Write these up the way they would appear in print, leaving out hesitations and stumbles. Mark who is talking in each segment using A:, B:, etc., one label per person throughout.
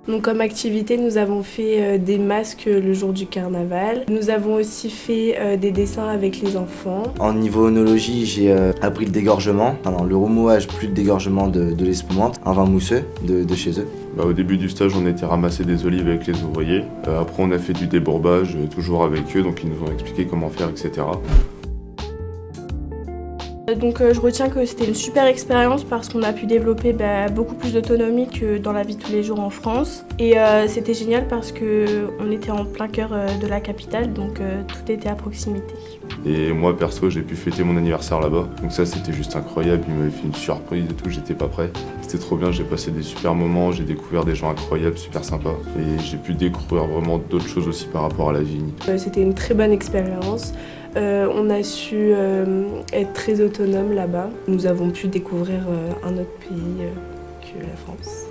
A: Donc comme activité, nous avons fait des masques le jour du carnaval. Nous avons aussi fait des dessins avec les enfants.
B: En niveau œnologie, j'ai appris le dégorgement, le remouage plus de dégorgement de l'espumante, un vin mousseux de chez eux.
C: Au début du stage, on était ramasser des olives avec les ouvriers. Après, on a fait du débourbage, toujours avec eux, donc ils nous ont expliqué comment faire, etc.
A: Donc je retiens que c'était une super expérience parce qu'on a pu développer beaucoup plus d'autonomie que dans la vie de tous les jours en France. Et c'était génial parce qu'on était en plein cœur de la capitale, donc tout était à proximité.
C: Et moi, perso, j'ai pu fêter mon anniversaire là-bas. Donc ça, c'était juste incroyable. Ils m'avaient fait une surprise et tout, j'étais pas prêt. C'était trop bien, j'ai passé des super moments, j'ai découvert des gens incroyables, super sympas. Et j'ai pu découvrir vraiment d'autres choses aussi par rapport à la vie.
A: C'était une très bonne expérience. On a su être très autonome là-bas. Nous avons pu découvrir un autre pays que la France.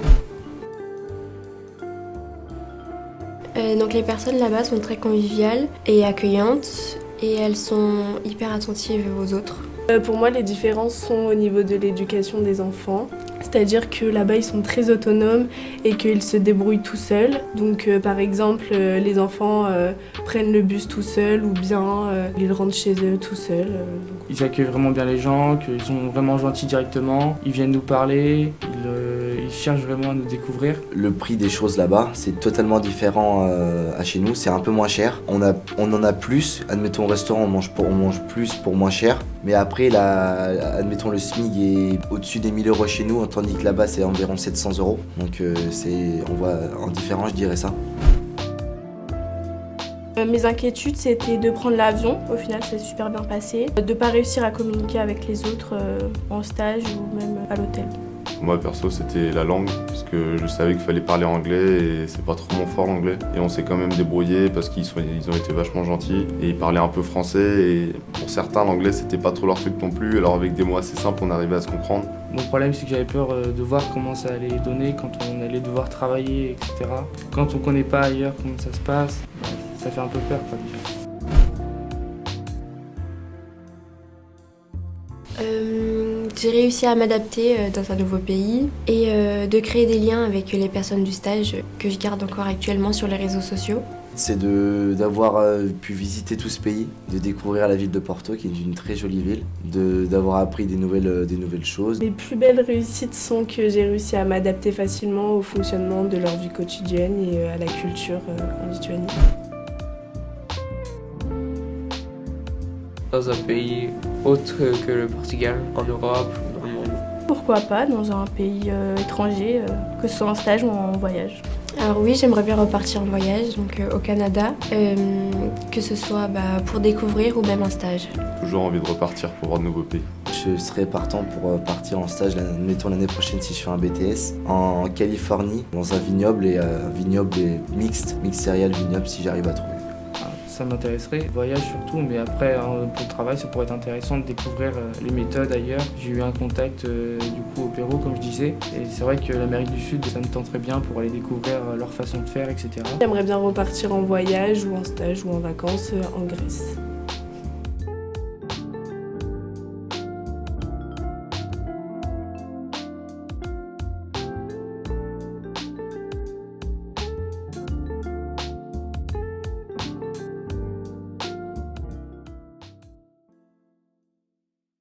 D: Donc les personnes là-bas sont très conviviales et accueillantes et elles sont hyper attentives aux autres.
A: Pour moi, les différences sont au niveau de l'éducation des enfants. C'est-à-dire que là-bas, ils sont très autonomes et qu'ils se débrouillent tout seuls. Donc, par exemple, les enfants prennent le bus tout seuls ou bien ils rentrent chez eux tout seuls.
E: Ils accueillent vraiment bien les gens, qu'ils sont vraiment gentils directement. Ils viennent nous parler, ils cherchent vraiment à nous découvrir.
B: Le prix des choses là-bas, c'est totalement différent à chez nous. C'est un peu moins cher. On en a plus. Admettons, au restaurant, on mange plus pour moins cher. Mais après, admettons, le SMIC est au-dessus des 1000 € chez nous, tandis que là-bas, c'est environ 700 €. Donc, on voit en différence, je dirais ça.
A: Mes inquiétudes, c'était de prendre l'avion. Au final, ça s'est super bien passé. De ne pas réussir à communiquer avec les autres en stage ou même à l'hôtel.
C: Moi, perso, c'était la langue, parce que je savais qu'il fallait parler anglais et c'est pas trop mon fort l'anglais. Et on s'est quand même débrouillé parce qu'ils ont été vachement gentils et ils parlaient un peu français. Et pour certains, l'anglais, c'était pas trop leur truc non plus. Alors avec des mots assez simples, on arrivait à se comprendre.
E: Mon problème, c'est que j'avais peur de voir comment ça allait donner quand on allait devoir travailler, etc. Quand on connaît pas ailleurs comment ça se passe, ça fait un peu peur, quoi, déjà.
D: J'ai réussi à m'adapter dans un nouveau pays et de créer des liens avec les personnes du stage que je garde encore actuellement sur les réseaux sociaux.
B: C'est d'avoir pu visiter tout ce pays, de découvrir la ville de Porto, qui est une très jolie ville, d'avoir appris des nouvelles choses.
A: Les plus belles réussites sont que j'ai réussi à m'adapter facilement au fonctionnement de leur vie quotidienne et à la culture en Lituanie.
F: Dans un pays autre que le Portugal, en Europe ou dans le monde.
A: Pourquoi pas dans un pays étranger, que ce soit en stage ou en voyage.
D: Alors oui, j'aimerais bien repartir en voyage, donc au Canada, que ce soit pour découvrir ou même un stage.
C: Toujours envie de repartir pour voir de nouveaux pays.
B: Je serais partant pour partir en stage, admettons l'année prochaine si je fais un BTS, en Californie, dans un vignoble mixte céréales vignoble si j'arrive à trouver.
E: Ça m'intéresserait, voyage surtout, mais après pour le travail ça pourrait être intéressant de découvrir les méthodes ailleurs. J'ai eu un contact du coup au Pérou comme je disais, et c'est vrai que l'Amérique du Sud ça me tenterait bien pour aller découvrir leur façon de faire, etc.
A: J'aimerais bien repartir en voyage ou en stage ou en vacances en Grèce.